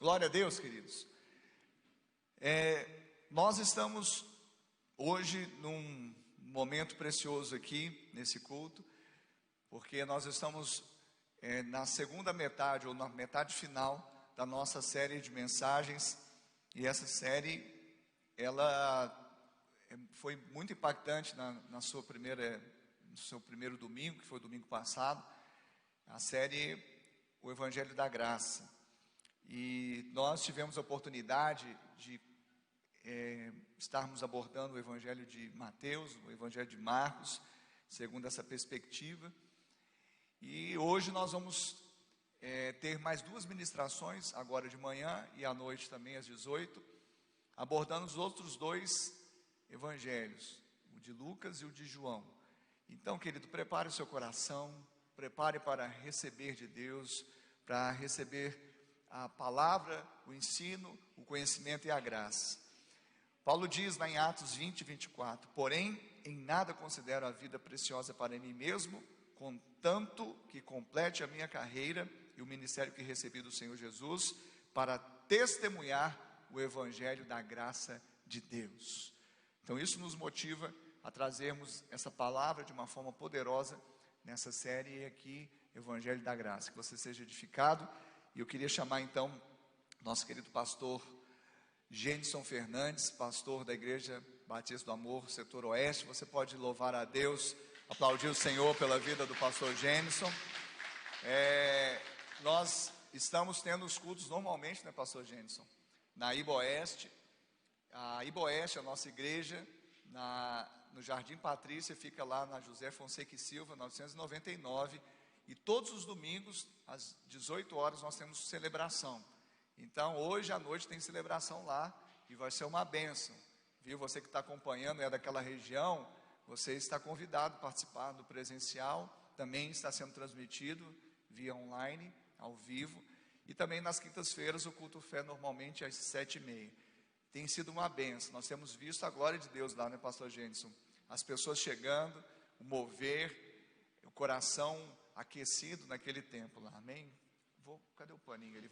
Glória a Deus, queridos. Nós estamos hoje num momento precioso aqui, nesse culto, porque nós estamos na segunda metade, ou na metade final da nossa série de mensagens, e essa série, ela foi muito impactante no seu primeiro domingo, que foi o domingo passado, a série O Evangelho da Graça. E nós tivemos a oportunidade de estarmos abordando o Evangelho de Mateus, o Evangelho de Marcos, segundo essa perspectiva. E hoje nós vamos ter mais duas ministrações, agora de manhã e à noite também às 18, abordando os outros dois evangelhos, o de Lucas e o de João. Então, querido, prepare o seu coração, prepare para receber de Deus, para receber a palavra, o ensino, o conhecimento e a graça. Paulo diz lá em Atos 20, 24: porém, em nada considero a vida preciosa para mim mesmo, contanto que complete a minha carreira e o ministério que recebi do Senhor Jesus, para testemunhar o Evangelho da graça de Deus. Então isso nos motiva a trazermos essa palavra de uma forma poderosa nessa série aqui, Evangelho da Graça. Que você seja edificado. E eu queria chamar então nosso querido pastor Gênison Fernandes, pastor da Igreja Batista do Amor, setor oeste. Você pode louvar a Deus, aplaudir o Senhor pela vida do pastor Gênison. Nós estamos tendo os cultos normalmente, né, pastor Gênison? Na Iba Oeste. A Iba Oeste, a nossa igreja, no Jardim Patrícia, fica lá na José Fonseca e Silva, 999. E todos os domingos, às 18 horas, nós temos celebração. Então, hoje à noite tem celebração lá e vai ser uma bênção. Viu? Você que está acompanhando, é daquela região, você está convidado a participar do presencial. Também está sendo transmitido via online, ao vivo. E também nas quintas-feiras, o culto fé normalmente às 7h30. Tem sido uma bênção. Nós temos visto a glória de Deus lá, né, pastor Gênison? As pessoas chegando, o mover, o coração aquecido naquele tempo lá, amém? Cadê o paninho ali?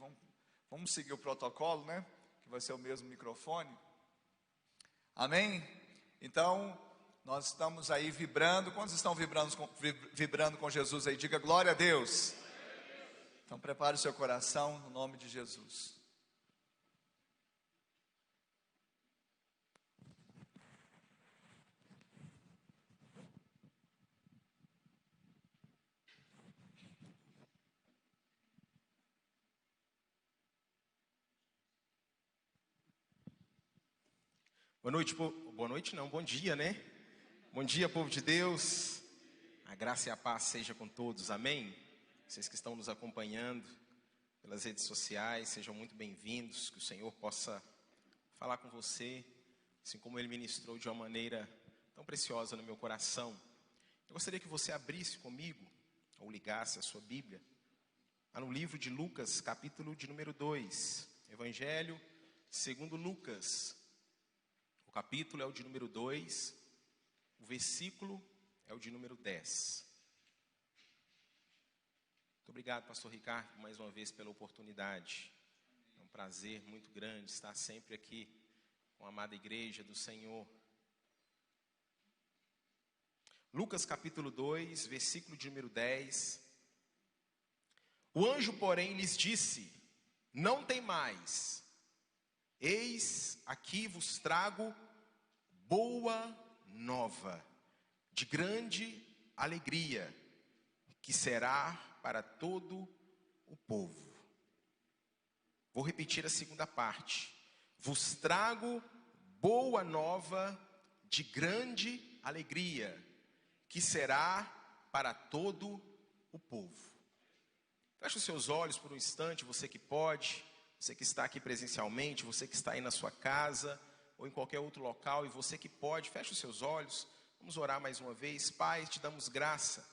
Vamos seguir o protocolo, né? Que vai ser o mesmo microfone. Amém? Então, nós estamos aí vibrando. Quantos estão vibrando com Jesus aí? Diga glória a Deus. Então, prepare o seu coração no nome de Jesus. Boa noite, boa noite não, bom dia, né? Bom dia, povo de Deus. A graça e a paz seja com todos, amém? Vocês que estão nos acompanhando pelas redes sociais, sejam muito bem-vindos. Que o Senhor possa falar com você, assim como Ele ministrou de uma maneira tão preciosa no meu coração. Eu gostaria que você abrisse comigo, ou ligasse a sua Bíblia, no livro de Lucas, capítulo de número 2, Evangelho segundo Lucas. O capítulo é o de número 2, o versículo é o de número 10. Muito obrigado, pastor Ricardo, mais uma vez pela oportunidade. É um prazer muito grande estar sempre aqui com a amada igreja do Senhor. Lucas capítulo 2, versículo de número 10. O anjo, porém, lhes disse: não tem mais. Eis aqui vos trago boa nova, de grande alegria, que será para todo o povo. Vou repetir a segunda parte. Vos trago boa nova, de grande alegria, que será para todo o povo. Feche os seus olhos por um instante, você que pode. Você que está aqui presencialmente, você que está aí na sua casa ou em qualquer outro local, e você que pode, feche os seus olhos. Vamos orar mais uma vez. Pai, te damos graça,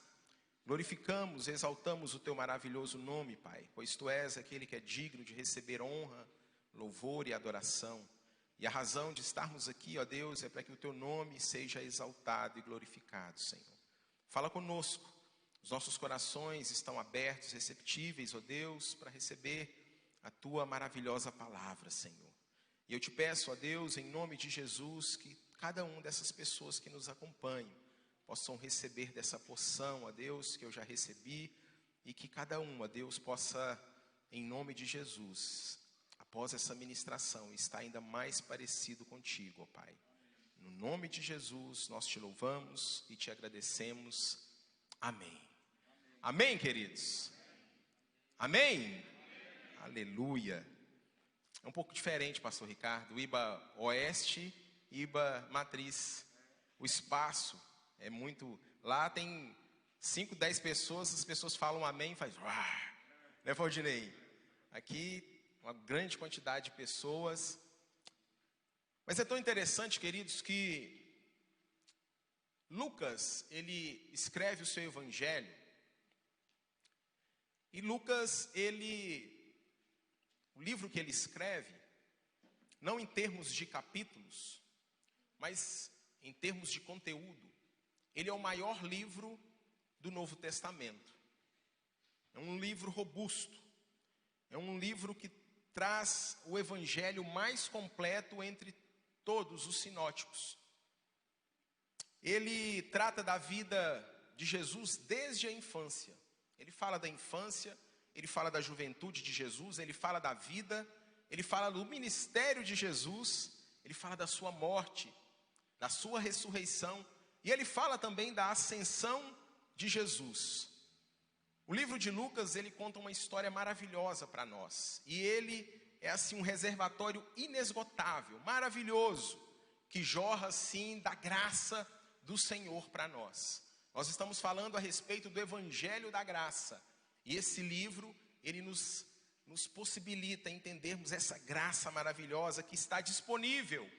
glorificamos, exaltamos o teu maravilhoso nome, Pai, pois tu és aquele que é digno de receber honra, louvor e adoração. E a razão de estarmos aqui, ó Deus, é para que o teu nome seja exaltado e glorificado, Senhor. Fala conosco. Os nossos corações estão abertos, receptíveis, ó Deus, para receber a tua maravilhosa palavra, Senhor. E eu te peço, ó Deus, em nome de Jesus, que cada uma dessas pessoas que nos acompanham possam receber dessa porção, ó Deus, que eu já recebi, e que cada um, ó Deus, possa, em nome de Jesus, após essa ministração, estar ainda mais parecido contigo, ó Pai. No nome de Jesus, nós te louvamos e te agradecemos. Amém. Amém, queridos? Amém? Aleluia. É um pouco diferente, pastor Ricardo. IBA Oeste, IBA Matriz. O espaço é muito... Lá tem 5, 10 pessoas, as pessoas falam amém e faz... Né, Valdinei? Aqui, uma grande quantidade de pessoas. Mas é tão interessante, queridos, que Lucas, ele escreve o seu evangelho. E Lucas, o livro que ele escreve, não em termos de capítulos, mas em termos de conteúdo, ele é o maior livro do Novo Testamento. É um livro robusto, é um livro que traz o evangelho mais completo entre todos os sinóticos. Ele trata da vida de Jesus desde a infância. Ele fala da infância, ele fala da juventude de Jesus, ele fala da vida, ele fala do ministério de Jesus, ele fala da sua morte, da sua ressurreição, e ele fala também da ascensão de Jesus. O livro de Lucas, ele conta uma história maravilhosa para nós, e ele é assim um reservatório inesgotável, maravilhoso, que jorra assim da graça do Senhor para nós. Nós estamos falando a respeito do Evangelho da Graça. E esse livro, ele nos possibilita entendermos essa graça maravilhosa que está disponível,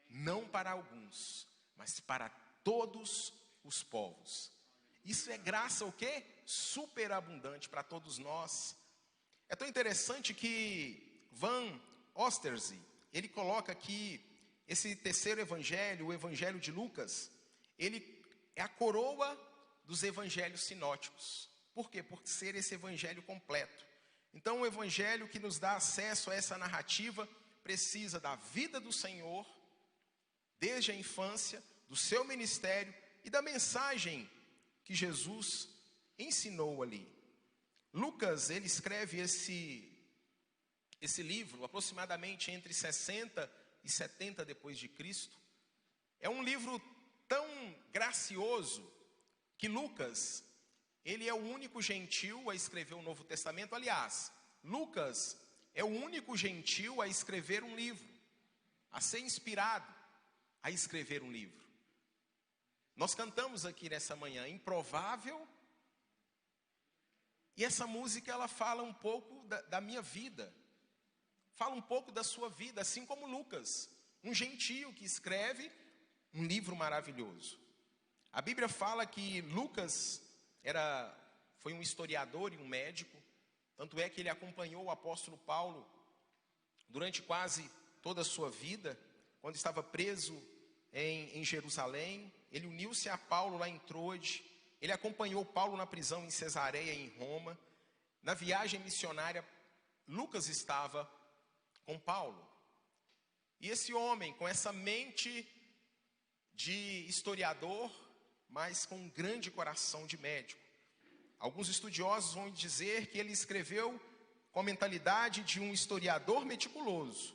não para alguns, mas para todos os povos. Isso é graça o quê? Superabundante para todos nós. É tão interessante que Van Oostersee, ele coloca aqui esse terceiro evangelho, o evangelho de Lucas, ele é a coroa dos evangelhos sinóticos. Por quê? Por ser esse evangelho completo. Então, o evangelho que nos dá acesso a essa narrativa precisa da vida do Senhor, desde a infância, do seu ministério e da mensagem que Jesus ensinou ali. Lucas, ele escreve esse livro aproximadamente entre 60 e 70 depois de Cristo. É um livro tão gracioso que Lucas, ele é o único gentil a escrever o Novo Testamento. Aliás, Lucas é o único gentil a escrever um livro, a ser inspirado a escrever um livro. Nós cantamos aqui nessa manhã, Improvável, e essa música ela fala um pouco da minha vida, fala um pouco da sua vida, assim como Lucas, um gentio que escreve um livro maravilhoso. A Bíblia fala que Lucas foi um historiador e um médico, tanto é que ele acompanhou o apóstolo Paulo durante quase toda a sua vida, quando estava preso em Jerusalém. Ele uniu-se a Paulo lá em Troade, ele acompanhou Paulo na prisão em Cesareia, em Roma. Na viagem missionária, Lucas estava com Paulo. E esse homem, com essa mente de historiador, mas com um grande coração de médico. Alguns estudiosos vão dizer que ele escreveu com a mentalidade de um historiador meticuloso,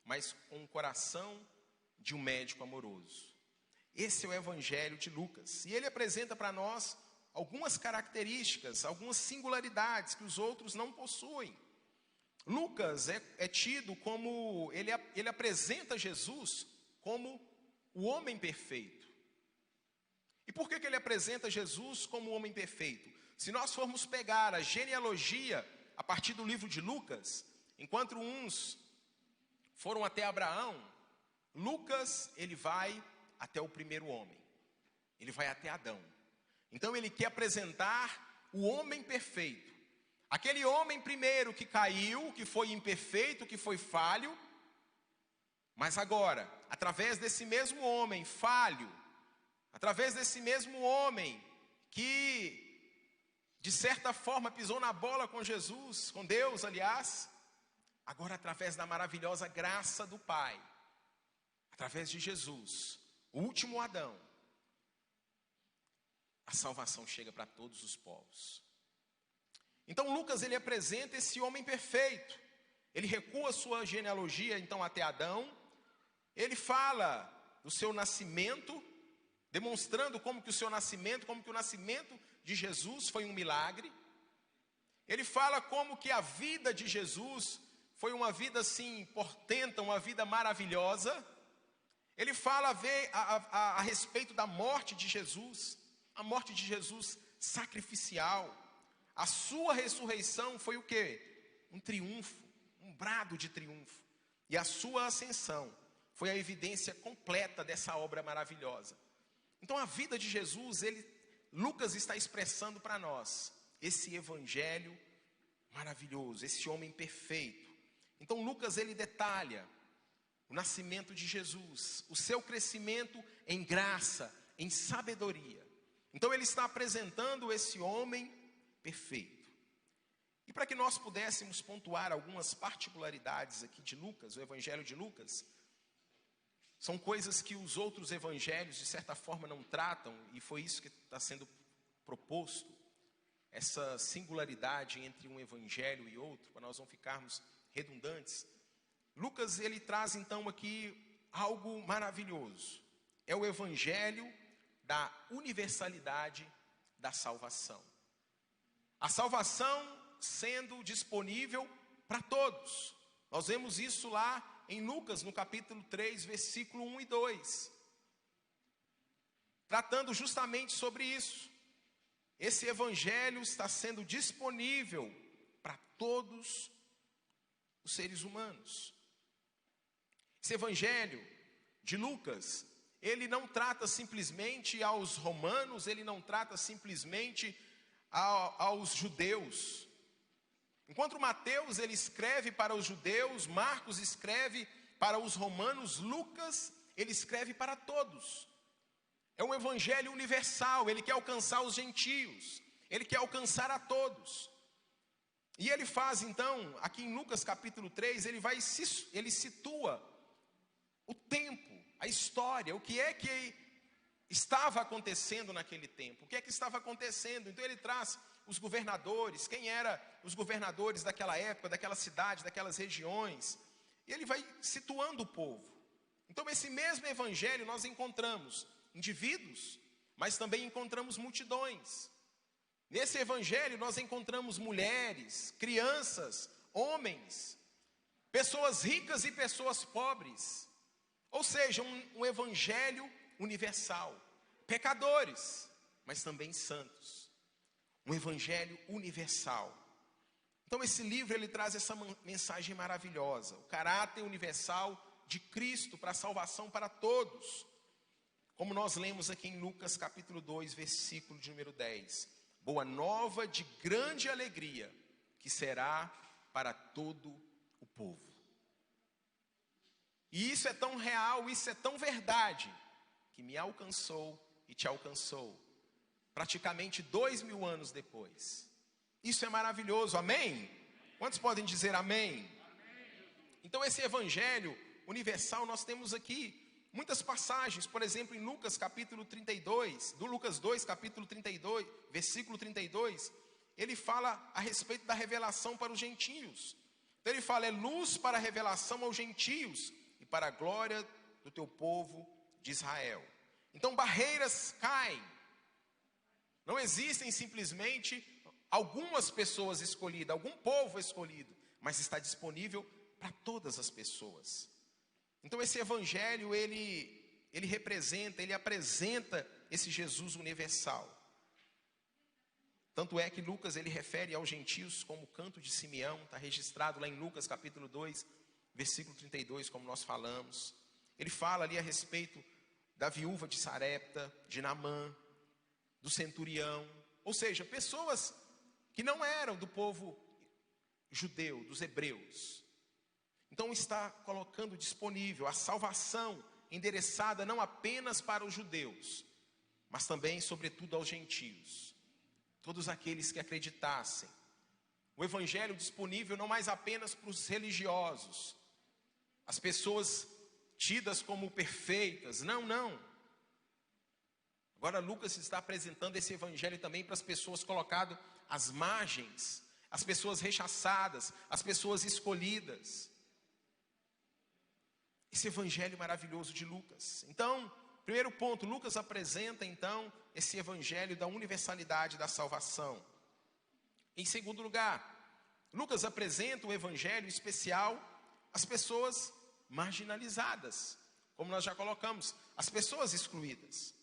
mas com o coração de um médico amoroso. Esse é o Evangelho de Lucas. E ele apresenta para nós algumas características, algumas singularidades que os outros não possuem. Lucas é tido como, ele apresenta Jesus como o homem perfeito. E por que ele apresenta Jesus como o homem perfeito? Se nós formos pegar a genealogia a partir do livro de Lucas, enquanto uns foram até Abraão, Lucas, ele vai até o primeiro homem. Ele vai até Adão. Então ele quer apresentar o homem perfeito. Aquele homem primeiro que caiu, que foi imperfeito, que foi falho. Mas agora, através desse mesmo homem falho, através desse mesmo homem que, de certa forma, pisou na bola com Jesus, com Deus, aliás, agora através da maravilhosa graça do Pai, através de Jesus, o último Adão, a salvação chega para todos os povos. Então Lucas, ele apresenta esse homem perfeito. Ele recua sua genealogia então até Adão. Ele fala do seu nascimento, demonstrando como que o nascimento de Jesus foi um milagre. Ele fala como que a vida de Jesus foi uma vida assim portenta, uma vida maravilhosa. Ele fala a respeito da morte de Jesus, a morte de Jesus sacrificial. A sua ressurreição foi o quê? Um triunfo, um brado de triunfo. E a sua ascensão foi a evidência completa dessa obra maravilhosa. Então a vida de Jesus, Lucas está expressando para nós esse evangelho maravilhoso, esse homem perfeito. Então Lucas, ele detalha o nascimento de Jesus, o seu crescimento em graça, em sabedoria. Então ele está apresentando esse homem perfeito. E para que nós pudéssemos pontuar algumas particularidades aqui de Lucas, o evangelho de Lucas, são coisas que os outros evangelhos de certa forma não tratam, e foi isso que está sendo proposto, essa singularidade entre um evangelho e outro, para nós não ficarmos redundantes. Lucas, ele traz então aqui algo maravilhoso, é o evangelho da universalidade da salvação. A salvação sendo disponível para todos. Nós vemos isso lá em Lucas, no capítulo 3, versículo 1 e 2. Tratando justamente sobre isso. Esse evangelho está sendo disponível para todos os seres humanos. Esse evangelho de Lucas, ele não trata simplesmente aos romanos, ele não trata simplesmente aos judeus. Enquanto Mateus, ele escreve para os judeus, Marcos escreve para os romanos, Lucas, ele escreve para todos. É um evangelho universal, ele quer alcançar os gentios, ele quer alcançar a todos. E ele faz então, aqui em Lucas capítulo 3, ele situa o tempo, a história, o que é que estava acontecendo naquele tempo, o que é que estava acontecendo. Então ele traz os governadores, quem eram os governadores daquela época, daquela cidade, daquelas regiões, e ele vai situando o povo. Então esse mesmo evangelho nós encontramos indivíduos, mas também encontramos multidões. Nesse evangelho nós encontramos mulheres, crianças, homens, pessoas ricas e pessoas pobres, ou seja, um evangelho universal, pecadores, mas também santos, um evangelho universal. Então esse livro, ele traz essa mensagem maravilhosa, o caráter universal de Cristo para a salvação para todos, como nós lemos aqui em Lucas capítulo 2, versículo de número 10, boa nova de grande alegria, que será para todo o povo. E isso é tão real, isso é tão verdade, que me alcançou e te alcançou, praticamente 2000 anos depois. Isso é maravilhoso, amém? Quantos podem dizer amém? Então esse evangelho universal, nós temos aqui muitas passagens, por exemplo em Lucas capítulo 32, do Lucas 2 capítulo 32, versículo 32, ele fala a respeito da revelação para os gentios. Então ele fala, é luz para a revelação aos gentios, e para a glória do teu povo de Israel. Então barreiras caem, não existem simplesmente algumas pessoas escolhidas, algum povo escolhido, mas está disponível para todas as pessoas. Então esse evangelho, ele representa, ele apresenta esse Jesus universal. Tanto é que Lucas, ele refere aos gentios como o canto de Simeão, está registrado lá em Lucas capítulo 2, versículo 32, como nós falamos. Ele fala ali a respeito da viúva de Sarepta, de Naamã, do centurião, ou seja, pessoas que não eram do povo judeu, dos hebreus. Então está colocando disponível a salvação endereçada não apenas para os judeus, mas também, sobretudo, aos gentios. Todos aqueles que acreditassem. o evangelho disponível não mais apenas para os religiosos, as pessoas tidas como perfeitas, não. Agora Lucas está apresentando esse evangelho também para as pessoas colocadas às margens, as pessoas rechaçadas, as pessoas escolhidas. Esse evangelho maravilhoso de Lucas. Então, primeiro ponto, Lucas apresenta então esse evangelho da universalidade da salvação. Em segundo lugar, Lucas apresenta o evangelho especial às pessoas marginalizadas, como nós já colocamos, as pessoas excluídas.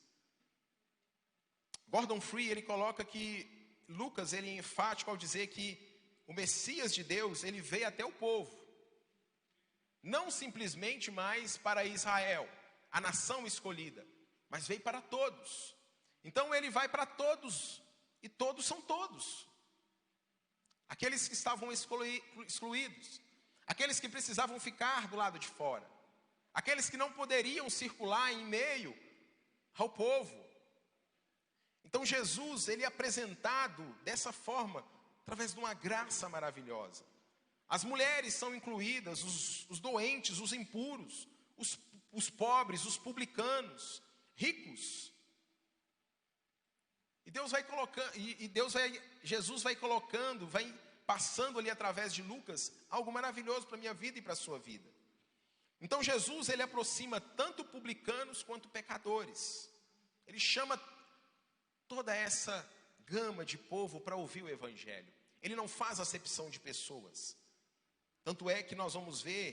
Gordon Free, ele coloca que Lucas, ele é enfático ao dizer que o Messias de Deus, ele veio até o povo, não simplesmente mais para Israel, a nação escolhida, mas veio para todos. Então ele vai para todos, e todos são todos. Aqueles que estavam excluídos, aqueles que precisavam ficar do lado de fora, aqueles que não poderiam circular em meio ao povo. Então Jesus, ele é apresentado dessa forma, através de uma graça maravilhosa. As mulheres são incluídas, os doentes, os impuros, os pobres, os publicanos, ricos. E Jesus vai colocando, vai passando ali através de Lucas, algo maravilhoso para a minha vida e para a sua vida. Então Jesus, ele aproxima tanto publicanos quanto pecadores. Ele chama toda essa gama de povo para ouvir o evangelho. Ele não faz acepção de pessoas. Tanto é que nós vamos ver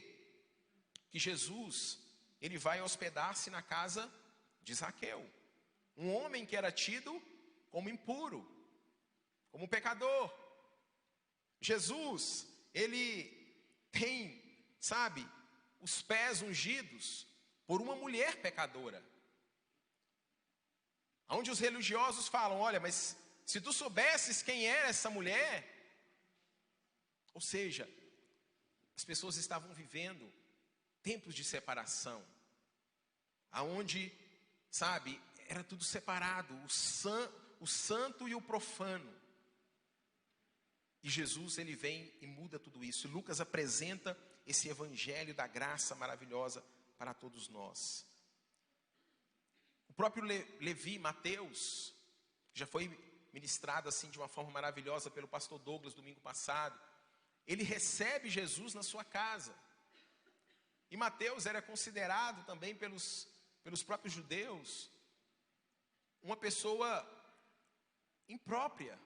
que Jesus, ele vai hospedar-se na casa de Zaqueu, um homem que era tido como impuro, como pecador. Jesus, ele tem, os pés ungidos por uma mulher pecadora. Onde os religiosos falam, olha, mas se tu soubesses quem era essa mulher, ou seja, as pessoas estavam vivendo tempos de separação, aonde, era tudo separado, o santo e o profano. E Jesus, ele vem e muda tudo isso. E Lucas apresenta esse evangelho da graça maravilhosa para todos nós. O próprio Levi, Mateus, já foi ministrado assim de uma forma maravilhosa pelo pastor Douglas domingo passado. Ele recebe Jesus na sua casa. E Mateus era considerado também pelos próprios judeus uma pessoa imprópria.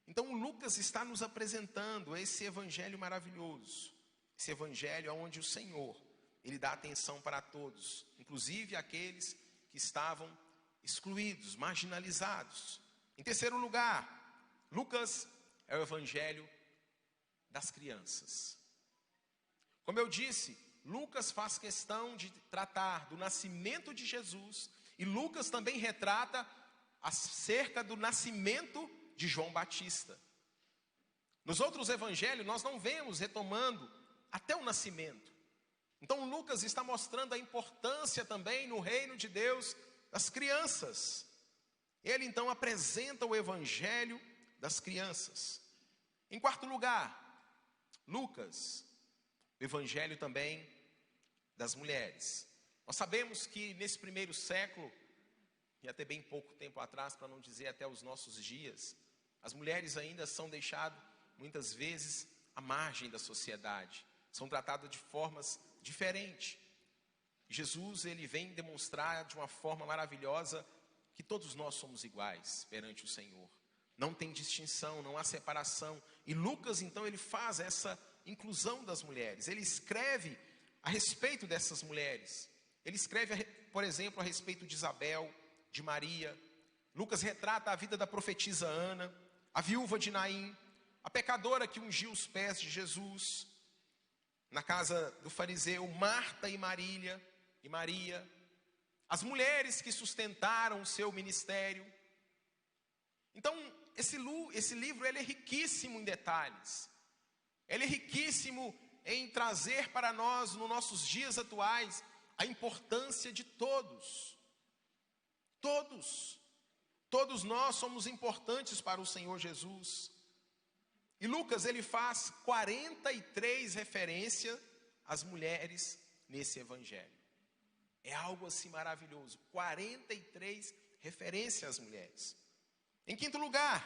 Então Lucas está nos apresentando esse evangelho maravilhoso, esse evangelho onde o Senhor, ele dá atenção para todos, inclusive aqueles que estavam excluídos, marginalizados. Em terceiro lugar, Lucas é o evangelho das crianças. Como eu disse, Lucas faz questão de tratar do nascimento de Jesus, e Lucas também retrata acerca do nascimento de João Batista. Nos outros evangelhos nós não vemos retomando até o nascimento. Então Lucas está mostrando a importância também no reino de Deus das crianças. Ele então apresenta o evangelho das crianças. Em quarto lugar, Lucas, o evangelho também das mulheres. Nós sabemos que nesse primeiro século, e até bem pouco tempo atrás, para não dizer até os nossos dias, as mulheres ainda são deixadas muitas vezes à margem da sociedade, são tratadas de formas diferentes. Jesus, ele vem demonstrar de uma forma maravilhosa que todos nós somos iguais perante o Senhor. Não tem distinção, não há separação. E Lucas, então, ele faz essa inclusão das mulheres. Ele escreve a respeito dessas mulheres. Ele escreve, por exemplo, a respeito de Isabel, de Maria. Lucas retrata a vida da profetisa Ana, a viúva de Naim, a pecadora que ungiu os pés de Jesus, na casa do fariseu, Marta e Maria, as mulheres que sustentaram o seu ministério. Então, esse livro ele é riquíssimo em detalhes, ele é riquíssimo em trazer para nós, nos nossos dias atuais, a importância de todos. Todos nós somos importantes para o Senhor Jesus. E Lucas, ele faz 43 referências às mulheres nesse evangelho. É algo assim maravilhoso. 43 referências às mulheres. Em quinto lugar,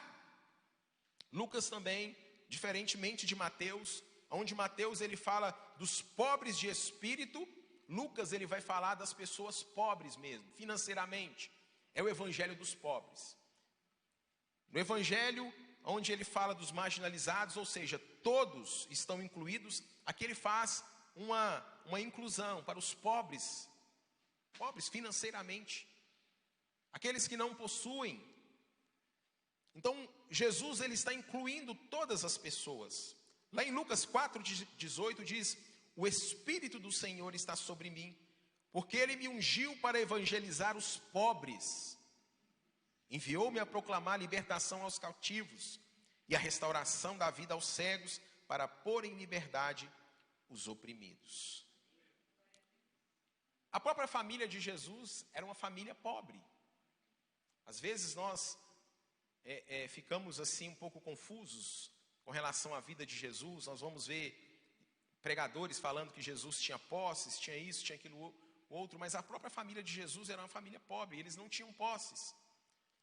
Lucas também, diferentemente de Mateus, onde Mateus ele fala dos pobres de espírito, Lucas ele vai falar das pessoas pobres mesmo, financeiramente. É o evangelho dos pobres. No evangelho onde ele fala dos marginalizados, ou seja, todos estão incluídos, aqui ele faz uma inclusão para os pobres financeiramente, aqueles que não possuem. Então, Jesus ele está incluindo todas as pessoas. Lá em Lucas 4:18 diz: o Espírito do Senhor está sobre mim, porque Ele me ungiu para evangelizar os pobres. Enviou-me a proclamar a libertação aos cativos e a restauração da vida aos cegos, para pôr em liberdade os oprimidos. A própria família de Jesus era uma família pobre. Às vezes nós ficamos assim um pouco confusos com relação à vida de Jesus. Nós vamos ver pregadores falando que Jesus tinha posses, tinha isso, tinha aquilo outro, mas a própria família de Jesus era uma família pobre, eles não tinham posses.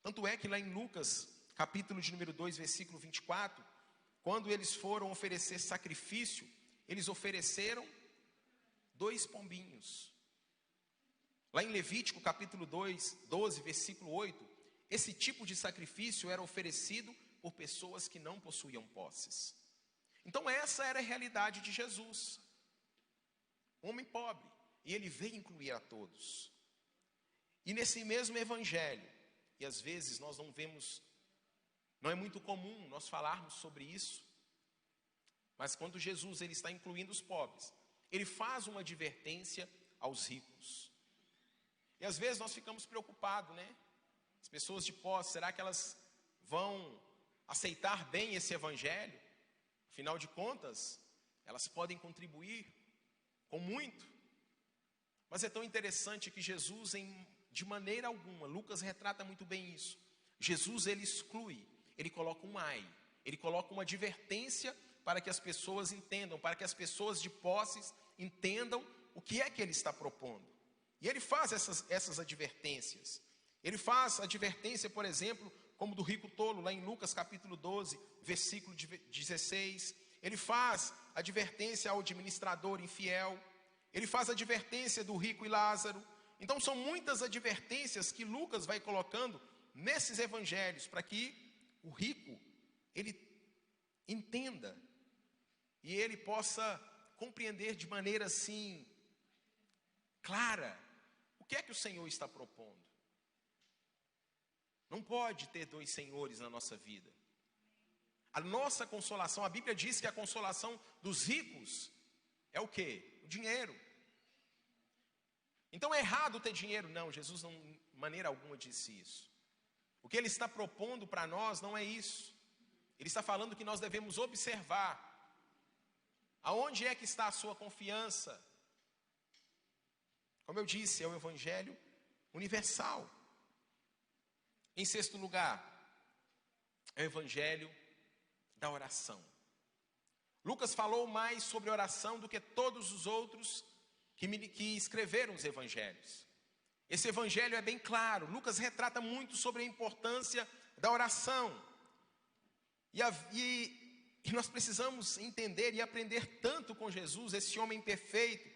Tanto é que lá em Lucas, capítulo de número 2, versículo 24, quando eles foram oferecer sacrifício, eles ofereceram 2 pombinhos. Lá em Levítico, capítulo 12, versículo 8, esse tipo de sacrifício era oferecido por pessoas que não possuíam posses. Então essa era a realidade de Jesus, homem pobre, e ele veio incluir a todos. E nesse mesmo evangelho, e às vezes nós não vemos, não é muito comum nós falarmos sobre isso, mas quando Jesus ele está incluindo os pobres, ele faz uma advertência aos ricos. E às vezes nós ficamos preocupados, né? As pessoas de posse, será que elas vão aceitar bem esse evangelho? Afinal de contas, elas podem contribuir com muito. Mas é tão interessante que Jesus, de maneira alguma, Lucas retrata muito bem isso. Jesus, ele exclui, ele coloca um ai, ele coloca uma advertência para que as pessoas entendam, para que as pessoas de posses entendam o que é que ele está propondo. E ele faz essas advertências. Ele faz advertência, por exemplo, como do rico tolo, lá em Lucas capítulo 12, versículo 16. Ele faz advertência ao administrador infiel. Ele faz advertência do rico e Lázaro. Então são muitas advertências que Lucas vai colocando nesses evangelhos, para que o rico, ele entenda, e ele possa compreender de maneira assim, clara, o que é que o Senhor está propondo. Não pode ter 2 senhores na nossa vida. A nossa consolação, a Bíblia diz que a consolação dos ricos é o quê? O dinheiro. Então é errado ter dinheiro? Não, Jesus não, de maneira alguma disse isso. O que Ele está propondo para nós não é isso. Ele está falando que nós devemos observar aonde é que está a sua confiança. Como eu disse, é o Evangelho universal. Em sexto lugar, é o Evangelho da oração. Lucas falou mais sobre oração do que todos os outros que escreveram os evangelhos. Esse evangelho é bem claro. Lucas retrata muito sobre a importância da oração. E nós precisamos entender e aprender tanto com Jesus, esse homem perfeito,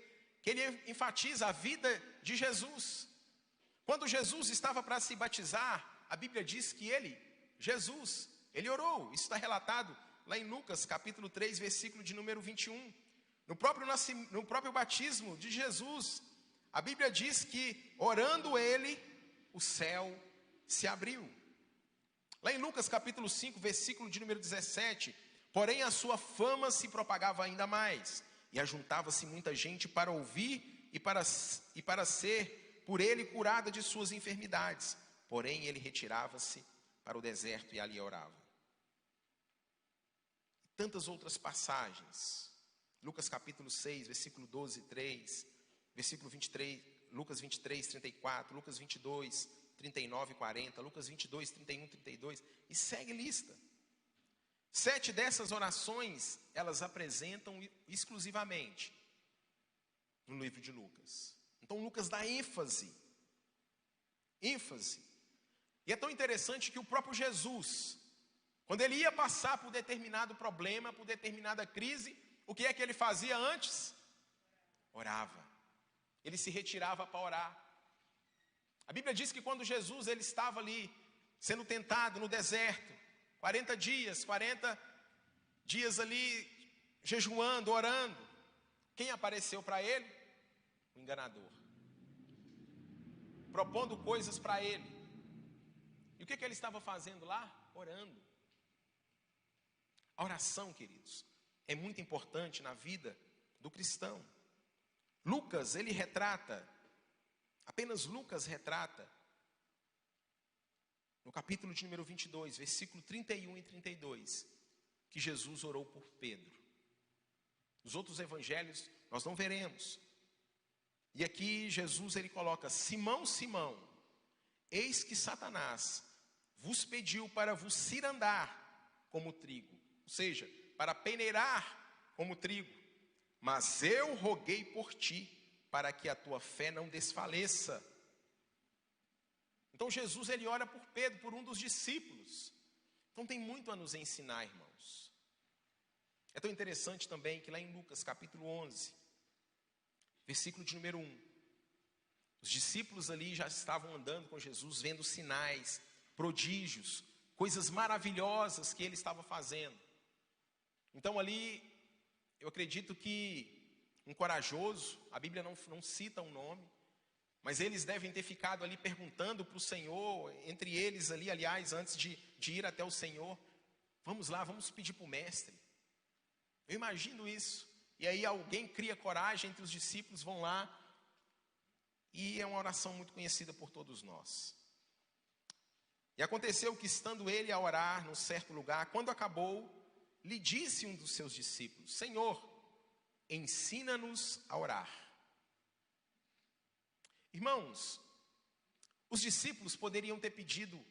que ele enfatiza a vida de Jesus. Quando Jesus estava para se batizar, a Bíblia diz que Jesus, ele orou. Isso está relatado lá em Lucas capítulo 3, versículo de número 21. No próprio batismo de Jesus, a Bíblia diz que, orando ele, o céu se abriu. Lá em Lucas capítulo 5, versículo de número 17, porém a sua fama se propagava ainda mais, e ajuntava-se muita gente para ouvir e para ser por ele curada de suas enfermidades. Porém ele retirava-se para o deserto e ali orava. Tantas outras passagens. Lucas capítulo 6, versículo 12, 3, versículo 23, Lucas 23, 34, Lucas 22, 39 e 40, Lucas 22, 31, 32, e segue lista. 7 dessas orações, elas apresentam exclusivamente no livro de Lucas. Então Lucas dá ênfase. E é tão interessante que o próprio Jesus, quando ele ia passar por determinado problema, por determinada crise, o que é que ele fazia antes? Orava. Ele se retirava para orar. A Bíblia diz que quando Jesus ele estava ali, sendo tentado no deserto, 40 dias ali, jejuando, orando, quem apareceu para ele? O enganador. Propondo coisas para ele. E o que ele estava fazendo lá? Orando. A oração, queridos, é muito importante na vida do cristão. Lucas, ele retrata, apenas Lucas retrata, no capítulo de número 22, versículo 31 e 32, que Jesus orou por Pedro. Nos outros evangelhos, nós não veremos. E aqui Jesus, ele coloca: Simão, Simão, eis que Satanás vos pediu para vos cirandar como trigo, ou seja, para peneirar como trigo, mas eu roguei por ti, para que a tua fé não desfaleça. Então Jesus, ele ora por Pedro, por um dos discípulos. Então tem muito a nos ensinar, irmãos. É tão interessante também que lá em Lucas capítulo 11, versículo de número 1, os discípulos ali já estavam andando com Jesus, vendo sinais, prodígios, coisas maravilhosas que ele estava fazendo. Então ali, eu acredito que um corajoso, a Bíblia não cita um nome, mas eles devem ter ficado ali perguntando para o Senhor, entre eles ali, aliás, antes de ir até o Senhor: vamos lá, vamos pedir para o mestre. Eu imagino isso. E aí alguém cria coragem entre os discípulos, vão lá, e é uma oração muito conhecida por todos nós. E aconteceu que, estando ele a orar num certo lugar, quando acabou, lhe disse um dos seus discípulos: Senhor, ensina-nos a orar. Irmãos, os discípulos poderiam ter pedido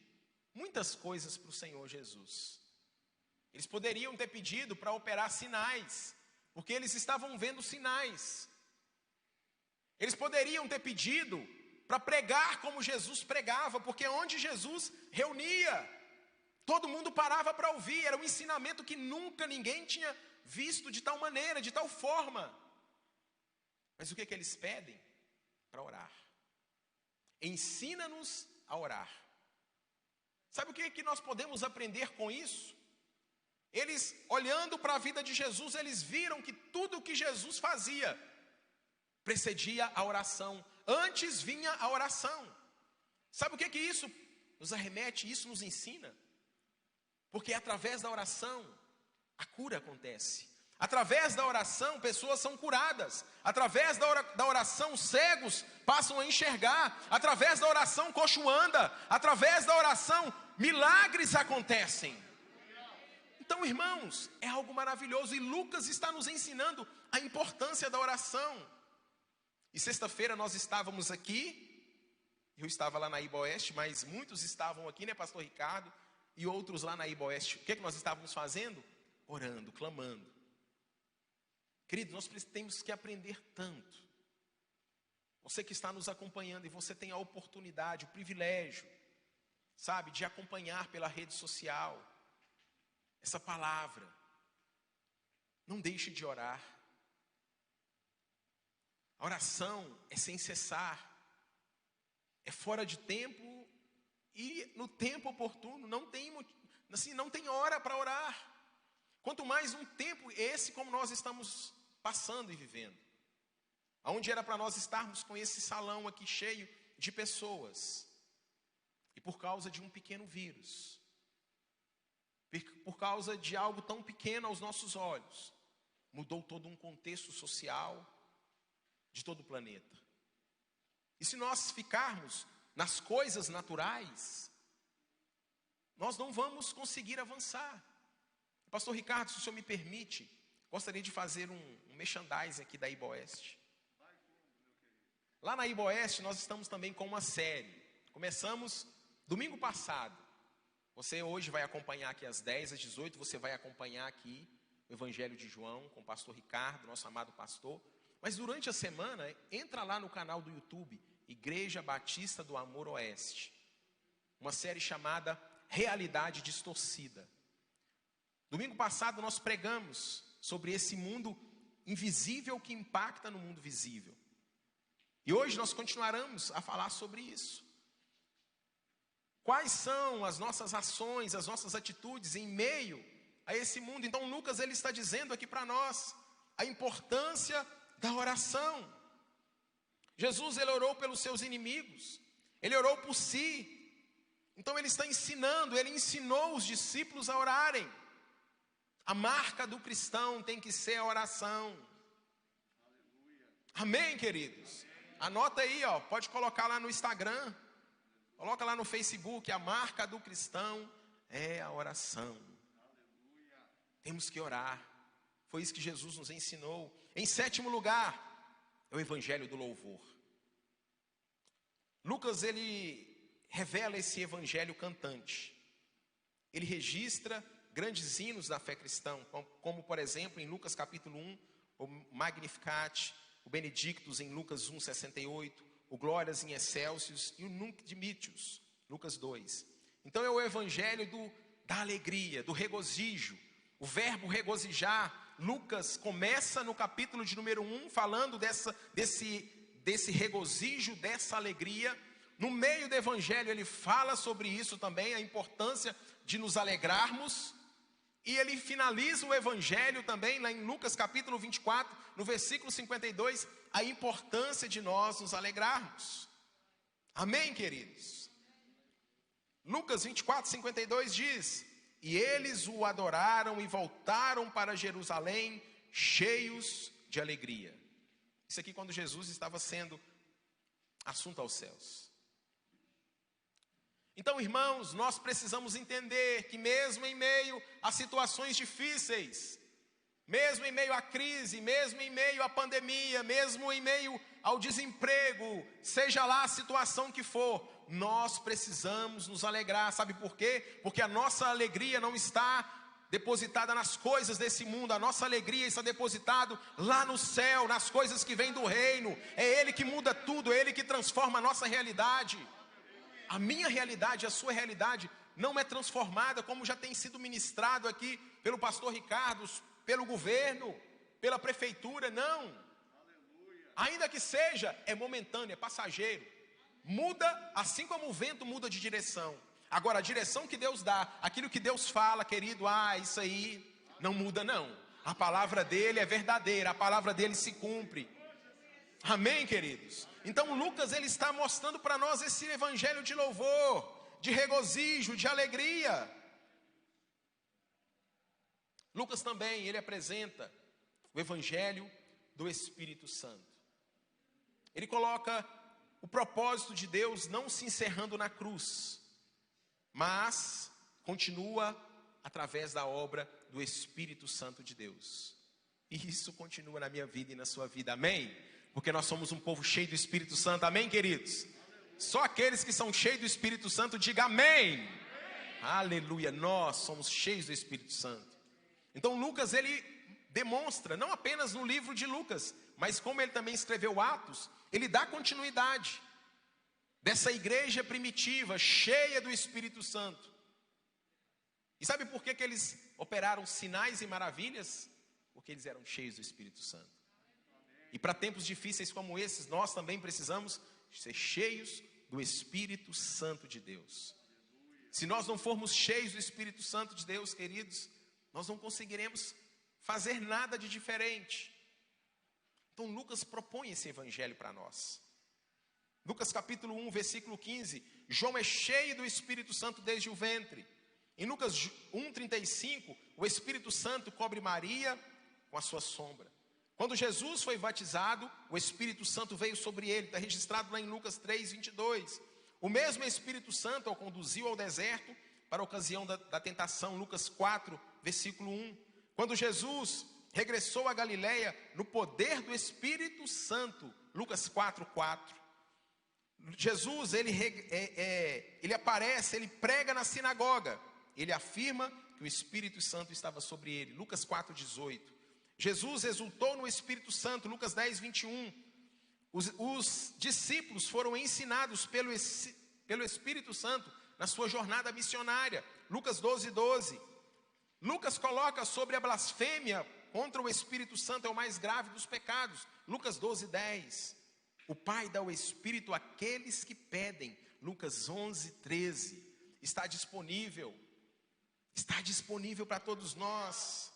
muitas coisas para o Senhor Jesus. Eles poderiam ter pedido para operar sinais, porque eles estavam vendo sinais. Eles poderiam ter pedido para pregar como Jesus pregava, porque onde Jesus reunia, todo mundo parava para ouvir. Era um ensinamento que nunca ninguém tinha visto de tal maneira, de tal forma. Mas o que eles pedem? Para orar. Ensina-nos a orar. Sabe o que nós podemos aprender com isso? Eles, olhando para a vida de Jesus, eles viram que tudo o que Jesus fazia precedia a oração. Antes vinha a oração. Sabe o que isso nos arremete? Isso nos ensina. Porque através da oração, a cura acontece. Através da oração, pessoas são curadas. Através da oração, cegos passam a enxergar. Através da oração, coxo anda. Através da oração, milagres acontecem. Então, irmãos, é algo maravilhoso. E Lucas está nos ensinando a importância da oração. E sexta-feira nós estávamos aqui. Eu estava lá na Iboeste, mas muitos estavam aqui, né, pastor Ricardo? E outros lá na Iboeste. O que nós estávamos fazendo? Orando, clamando. Querido, nós temos que aprender tanto. Você que está nos acompanhando e você tem a oportunidade, o privilégio, sabe, de acompanhar pela rede social essa palavra. Não deixe de orar. A oração é sem cessar. É fora de tempo e no tempo oportuno. Não tem hora para orar. Quanto mais um tempo esse como nós estamos passando e vivendo. Onde era para nós estarmos com esse salão aqui cheio de pessoas. E por causa de um pequeno vírus, por causa de algo tão pequeno aos nossos olhos, mudou todo um contexto social de todo o planeta. E se nós ficarmos nas coisas naturais, nós não vamos conseguir avançar. Pastor Ricardo, se o senhor me permite, gostaria de fazer um merchandising aqui da Iboeste. Lá na Iboeste nós estamos também com uma série Começamos domingo passado. Você hoje vai acompanhar aqui às 10, às 18, você vai acompanhar aqui o Evangelho de João com o pastor Ricardo, nosso amado pastor. Mas durante a semana, entra lá no canal do YouTube, Igreja Batista do Amor Oeste. Uma série chamada Realidade Distorcida. Domingo passado nós pregamos sobre esse mundo invisível que impacta no mundo visível. E hoje nós continuaremos a falar sobre isso. Quais são as nossas ações, as nossas atitudes em meio a esse mundo? Então Lucas ele está dizendo aqui para nós a importância da oração. Jesus ele orou pelos seus inimigos, ele orou por si. Então ele está ensinando, ele ensinou os discípulos a orarem. A marca do cristão tem que ser a oração. Amém, queridos? Anota aí, pode colocar lá no Instagram, coloca lá no Facebook, a marca do cristão é a oração. Temos que orar. Foi isso que Jesus nos ensinou. Em sétimo lugar, é o evangelho do louvor. Lucas, ele revela esse evangelho cantante. Ele registra grandes hinos da fé cristã, como por exemplo, em Lucas capítulo 1, o Magnificat, o Benedictus em Lucas 1, 68, o Glórias in Excelsis e o Nunc Dimittius, Lucas 2. Então é o evangelho da alegria, do regozijo. O verbo regozijar, Lucas começa no capítulo de número 1, falando desse regozijo, dessa alegria. No meio do evangelho ele fala sobre isso também, a importância de nos alegrarmos. E ele finaliza o evangelho também, lá em Lucas capítulo 24, no versículo 52, a importância de nós nos alegrarmos. Amém, queridos? Lucas 24, 52 diz: e eles o adoraram e voltaram para Jerusalém, cheios de alegria. Isso aqui quando Jesus estava sendo assunto aos céus. Então, irmãos, nós precisamos entender que mesmo em meio a situações difíceis, mesmo em meio à crise, mesmo em meio à pandemia, mesmo em meio ao desemprego, seja lá a situação que for, nós precisamos nos alegrar. Sabe por quê? Porque a nossa alegria não está depositada nas coisas desse mundo, a nossa alegria está depositada lá no céu, nas coisas que vêm do reino. É Ele que muda tudo, é Ele que transforma a nossa realidade. A minha realidade, a sua realidade não é transformada como já tem sido ministrado aqui pelo pastor Ricardo, pelo governo, pela prefeitura, não. Ainda que seja, é momentâneo, é passageiro. Muda, assim como o vento muda de direção. Agora, a direção que Deus dá, aquilo que Deus fala, querido, isso aí não muda não. A palavra dele é verdadeira, a palavra dele se cumpre. Amém, queridos? Então Lucas ele está mostrando para nós esse evangelho de louvor, de regozijo, de alegria. Lucas também, ele apresenta o evangelho do Espírito Santo. Ele coloca o propósito de Deus não se encerrando na cruz, mas continua através da obra do Espírito Santo de Deus. E isso continua na minha vida e na sua vida, amém? Porque nós somos um povo cheio do Espírito Santo, amém, queridos? Só aqueles que são cheios do Espírito Santo, diga amém. Aleluia, nós somos cheios do Espírito Santo. Então Lucas, ele demonstra, não apenas no livro de Lucas, mas como ele também escreveu Atos, ele dá continuidade dessa igreja primitiva, cheia do Espírito Santo. E sabe por que eles operaram sinais e maravilhas? Porque eles eram cheios do Espírito Santo. E para tempos difíceis como esses, nós também precisamos ser cheios do Espírito Santo de Deus. Se nós não formos cheios do Espírito Santo de Deus, queridos, nós não conseguiremos fazer nada de diferente. Então Lucas propõe esse evangelho para nós. Lucas capítulo 1, versículo 15, João é cheio do Espírito Santo desde o ventre. Em Lucas 1,35, o Espírito Santo cobre Maria com a sua sombra. Quando Jesus foi batizado, o Espírito Santo veio sobre ele, está registrado lá em Lucas 3, 22. O mesmo Espírito Santo o conduziu ao deserto para a ocasião da tentação, Lucas 4, versículo 1. Quando Jesus regressou a Galileia no poder do Espírito Santo, Lucas 4, 4. Jesus, ele aparece, ele prega na sinagoga. Ele afirma que o Espírito Santo estava sobre ele. Lucas 4,18. Jesus exultou no Espírito Santo. Lucas 10,21. Os discípulos foram ensinados pelo Espírito Santo na sua jornada missionária. Lucas 12,12. Lucas coloca sobre a blasfêmia contra o Espírito Santo é o mais grave dos pecados. Lucas 12,10. O Pai dá o Espírito àqueles que pedem. Lucas 11,13. Está disponível para todos nós.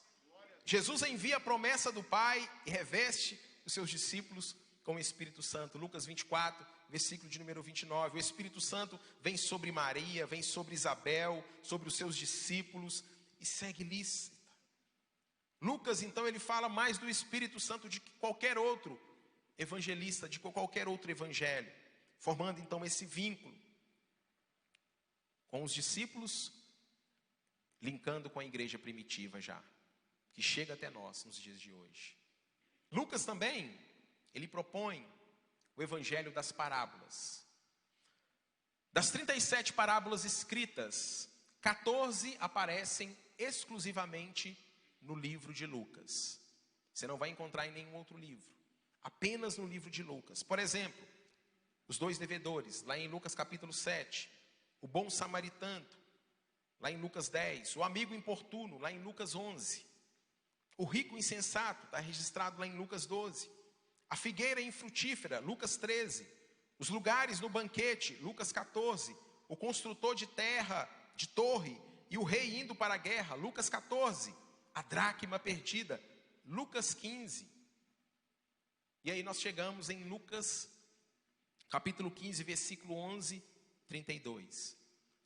Jesus envia a promessa do Pai e reveste os seus discípulos com o Espírito Santo. Lucas 24, versículo de número 29. O Espírito Santo vem sobre Maria, vem sobre Isabel, sobre os seus discípulos e segue lícita. Lucas, então, ele fala mais do Espírito Santo de que qualquer outro evangelista, de qualquer outro evangelho, formando então esse vínculo com os discípulos, linkando com a igreja primitiva já, que chega até nós nos dias de hoje. Lucas também, ele propõe o evangelho das parábolas. Das 37 parábolas escritas, 14 aparecem exclusivamente no livro de Lucas. Você não vai encontrar em nenhum outro livro, apenas no livro de Lucas. Por exemplo, os dois devedores, lá em Lucas capítulo 7, o bom samaritano, lá em Lucas 10, o amigo importuno, lá em Lucas 11, o rico insensato, está registrado lá em Lucas 12, a figueira infrutífera, Lucas 13, os lugares no banquete, Lucas 14, o construtor de terra, de torre, e o rei indo para a guerra, Lucas 14, a dracma perdida, Lucas 15. E aí nós chegamos em Lucas capítulo 15, versículo 11, 32.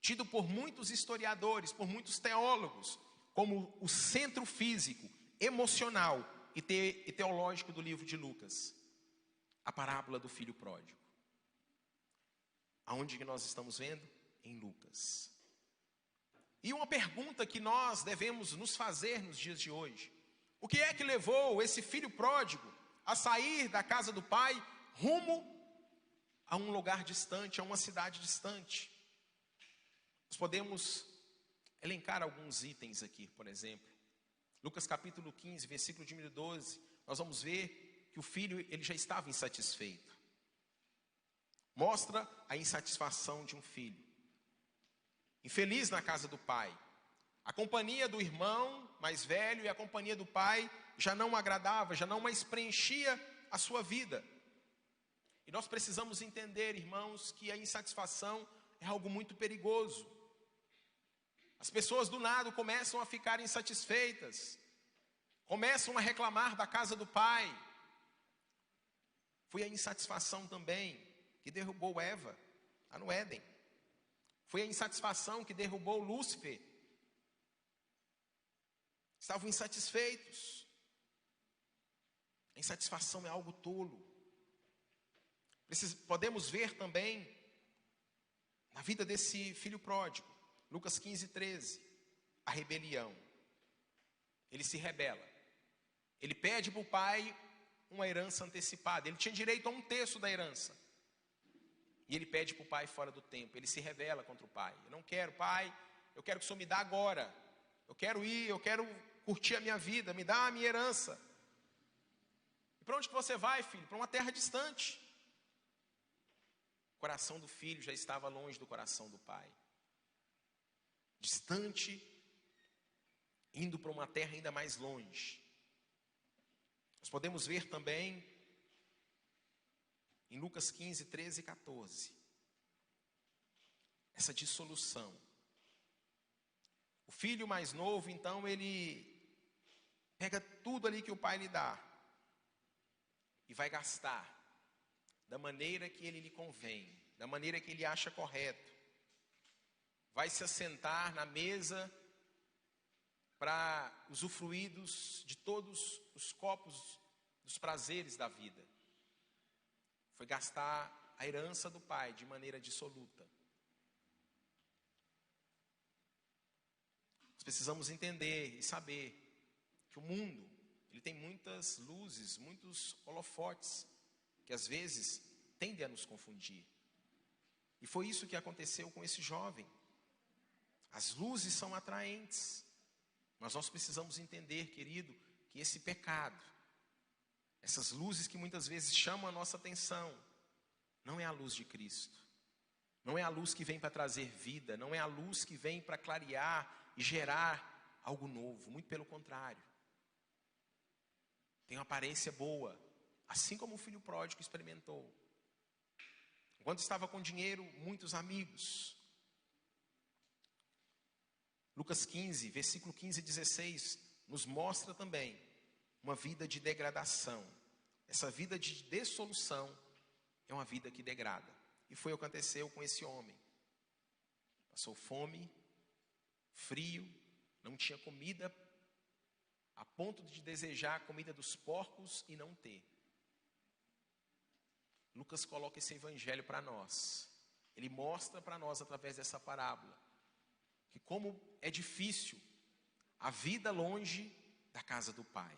Tido por muitos historiadores, por muitos teólogos, como o centro físico, emocional e teológico do livro de Lucas. A parábola do filho pródigo. Aonde que nós estamos vendo? Em Lucas. E uma pergunta que nós devemos nos fazer nos dias de hoje: o que é que levou esse filho pródigo a sair da casa do pai rumo a um lugar distante, a uma cidade distante? Nós podemos elencar alguns itens aqui, por exemplo. Lucas capítulo 15, versículo de número 12, nós vamos ver que o filho, ele já estava insatisfeito. Mostra a insatisfação de um filho. Infeliz na casa do pai. A companhia do irmão mais velho e a companhia do pai já não agradava, já não mais preenchia a sua vida. E nós precisamos entender, irmãos, que a insatisfação é algo muito perigoso. As pessoas do nada começam a ficar insatisfeitas, começam a reclamar da casa do pai. Foi a insatisfação também que derrubou Eva lá no Éden. Foi a insatisfação que derrubou Lúcifer. Estavam insatisfeitos. A insatisfação é algo tolo. Podemos ver também na vida desse filho pródigo, Lucas 15, 13, a rebelião. Ele se rebela. Ele pede para o pai uma herança antecipada. Ele tinha direito a 1/3 da herança. E ele pede para o pai fora do tempo. Ele se rebela contra o pai. Eu não quero, pai, eu quero que o senhor me dá agora. Eu quero ir, eu quero curtir a minha vida, me dá a minha herança. E para onde que você vai, filho? Para uma terra distante. O coração do filho já estava longe do coração do pai. Distante, indo para uma terra ainda mais longe. Nós podemos ver também em Lucas 15, 13 e 14, essa dissolução. O filho mais novo, então, ele pega tudo ali que o pai lhe dá e vai gastar da maneira que ele lhe convém, da maneira que ele acha correto. Vai se assentar na mesa para usufruir de todos os copos dos prazeres da vida. Foi gastar a herança do pai de maneira dissoluta. Nós precisamos entender e saber que o mundo, ele tem muitas luzes, muitos holofotes, que às vezes tendem a nos confundir. E foi isso que aconteceu com esse jovem. As luzes são atraentes, mas nós precisamos entender, querido, que esse pecado, essas luzes que muitas vezes chamam a nossa atenção, não é a luz de Cristo. Não é a luz que vem para trazer vida, não é a luz que vem para clarear e gerar algo novo, muito pelo contrário. Tem uma aparência boa, assim como o filho pródigo experimentou. Quando estava com dinheiro, muitos amigos. Lucas 15, versículo 15 e 16, nos mostra também uma vida de degradação. Essa vida de dissolução é uma vida que degrada. E foi o que aconteceu com esse homem. Passou fome, frio, não tinha comida, a ponto de desejar a comida dos porcos e não ter. Lucas coloca esse evangelho para nós. Ele mostra para nós, através dessa parábola, que como é difícil a vida longe da casa do Pai.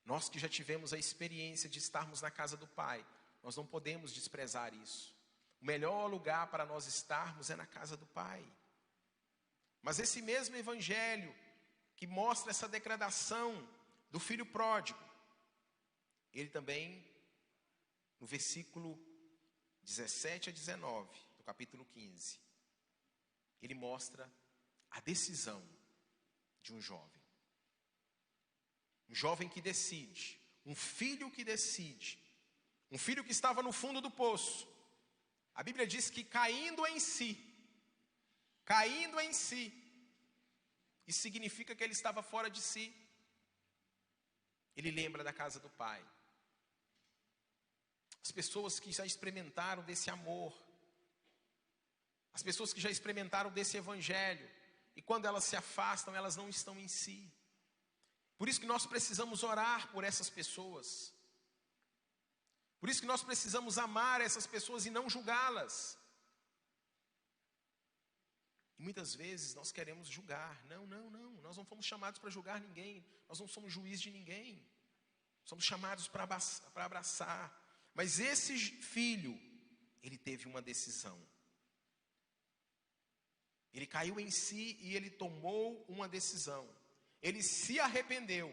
Nós que já tivemos a experiência de estarmos na casa do Pai, nós não podemos desprezar isso. O melhor lugar para nós estarmos é na casa do Pai. Mas esse mesmo evangelho que mostra essa degradação do filho pródigo, ele também, no versículo 17 a 19, do capítulo 15, ele mostra a decisão de um jovem. Um jovem que decide, um filho que decide, um filho que estava no fundo do poço. A Bíblia diz que caindo em si, isso significa que ele estava fora de si. Ele lembra da casa do Pai. As pessoas que já experimentaram desse amor, as pessoas que já experimentaram desse evangelho, e quando elas se afastam, elas não estão em si. Por isso que nós precisamos orar por essas pessoas. Por isso que nós precisamos amar essas pessoas e não julgá-las. E muitas vezes nós queremos julgar. Não, nós não fomos chamados para julgar ninguém. Nós não somos juiz de ninguém. Somos chamados para abraçar. Mas esse filho, ele teve uma decisão. Ele caiu em si e ele tomou uma decisão. Ele se arrependeu.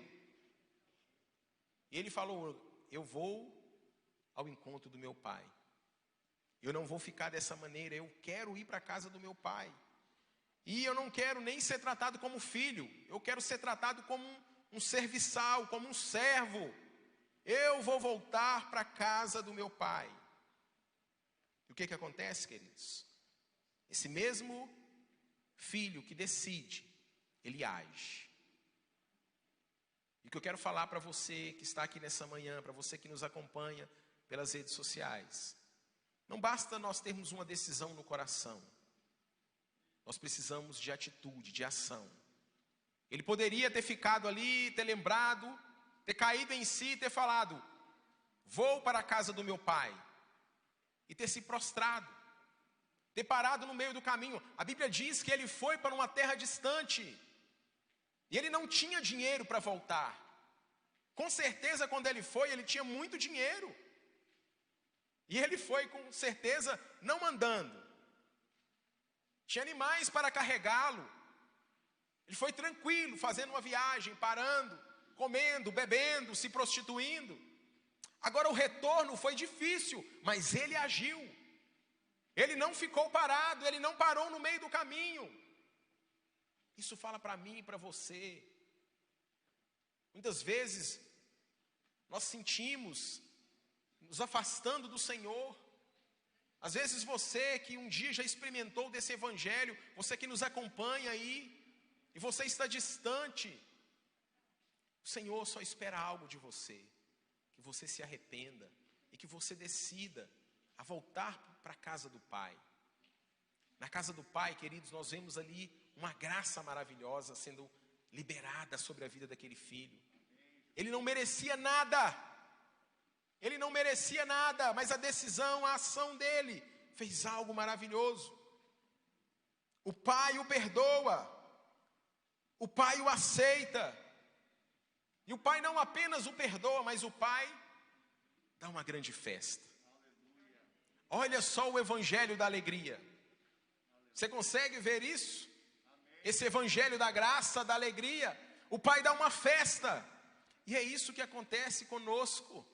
E ele falou: eu vou ao encontro do meu pai. Eu não vou ficar dessa maneira. Eu quero ir para a casa do meu pai. E eu não quero nem ser tratado como filho. Eu quero ser tratado como um serviçal, como um servo. Eu vou voltar para a casa do meu pai. E o que acontece, queridos? Esse mesmo filho que decide, ele age. E o que eu quero falar para você que está aqui nessa manhã, para você que nos acompanha pelas redes sociais, não basta nós termos uma decisão no coração. Nós precisamos de atitude, de ação. Ele poderia ter ficado ali, ter lembrado, ter caído em si e ter falado: vou para a casa do meu pai. E ter se prostrado, ter parado no meio do caminho. A Bíblia diz que ele foi para uma terra distante. E ele não tinha dinheiro para voltar. Com certeza, quando ele foi, ele tinha muito dinheiro. E ele foi, com certeza, não andando. Tinha animais para carregá-lo. Ele foi tranquilo, fazendo uma viagem, parando, comendo, bebendo, se prostituindo. Agora o retorno foi difícil, mas ele agiu. Ele não ficou parado, ele não parou no meio do caminho. Isso fala para mim e para você. Muitas vezes nós sentimos nos afastando do Senhor. Às vezes você que um dia já experimentou desse evangelho, você que nos acompanha aí, e você está distante, o Senhor só espera algo de você, que você se arrependa e que você decida a voltar para a casa do Pai. Na casa do Pai, queridos, nós vemos ali uma graça maravilhosa sendo liberada sobre a vida daquele filho. Ele não merecia nada. Ele não merecia nada, mas a decisão, a ação dele fez algo maravilhoso. O pai o perdoa. O pai o aceita. E o pai não apenas o perdoa, mas o pai dá uma grande festa. Olha só o evangelho da alegria. Você consegue ver isso? Esse evangelho da graça, da alegria. O Pai dá uma festa. E é isso que acontece conosco.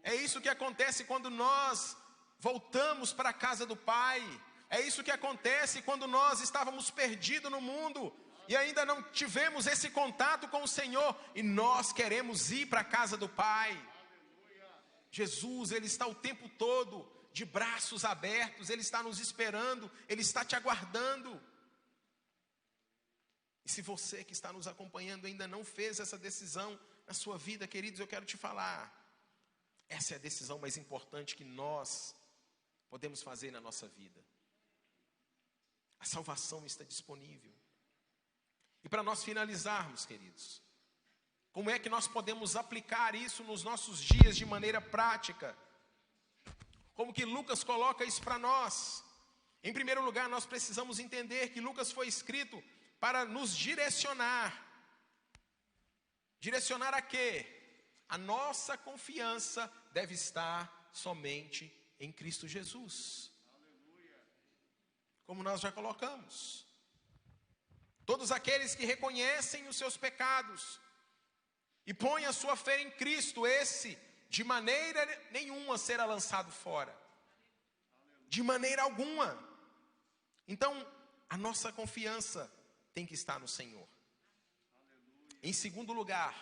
É isso que acontece quando nós voltamos para a casa do Pai. É isso que acontece quando nós estávamos perdidos no mundo e ainda não tivemos esse contato com o Senhor, e nós queremos ir para a casa do Pai. Jesus, Ele está o tempo todo de braços abertos, Ele está nos esperando, Ele está te aguardando. E se você que está nos acompanhando ainda não fez essa decisão na sua vida, queridos, eu quero te falar, essa é a decisão mais importante que nós podemos fazer na nossa vida. A salvação está disponível. E para nós finalizarmos, queridos, como é que nós podemos aplicar isso nos nossos dias de maneira prática? Como que Lucas coloca isso para nós? Em primeiro lugar, nós precisamos entender que Lucas foi escrito para nos direcionar. Direcionar a quê? A nossa confiança deve estar somente em Cristo Jesus. Como nós já colocamos. Todos aqueles que reconhecem os seus pecados e põem a sua fé em Cristo, esse de maneira nenhuma será lançado fora. De maneira alguma. Então, a nossa confiança tem que estar no Senhor. Em segundo lugar,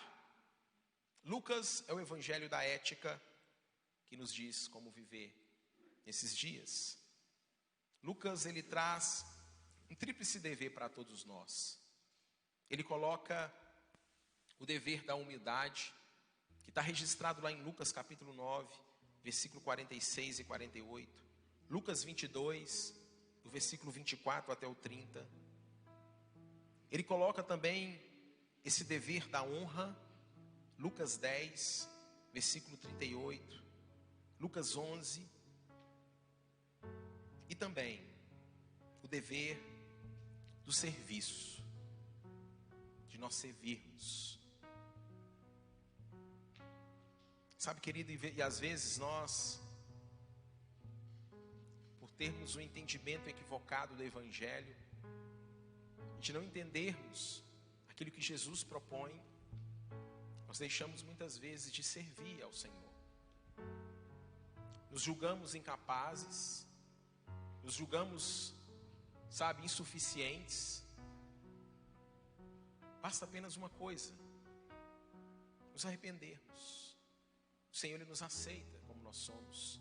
Lucas é o evangelho da ética que nos diz como viver nesses dias. Lucas, ele traz um tríplice dever para todos nós. Ele coloca o dever da humildade, que está registrado lá em Lucas capítulo 9, versículo 46 e 48. Lucas 22, do versículo 24 até o 30. Ele coloca também esse dever da honra, Lucas 10, versículo 38. Lucas 11. E também o dever do serviço, de nós servirmos. Sabe, querido, e às vezes nós, por termos um entendimento equivocado do evangelho, de não entendermos aquilo que Jesus propõe, nós deixamos muitas vezes de servir ao Senhor. Nos julgamos incapazes, nos julgamos, sabe, insuficientes. Basta apenas uma coisa: nos arrependermos. O Senhor, Ele nos aceita como nós somos.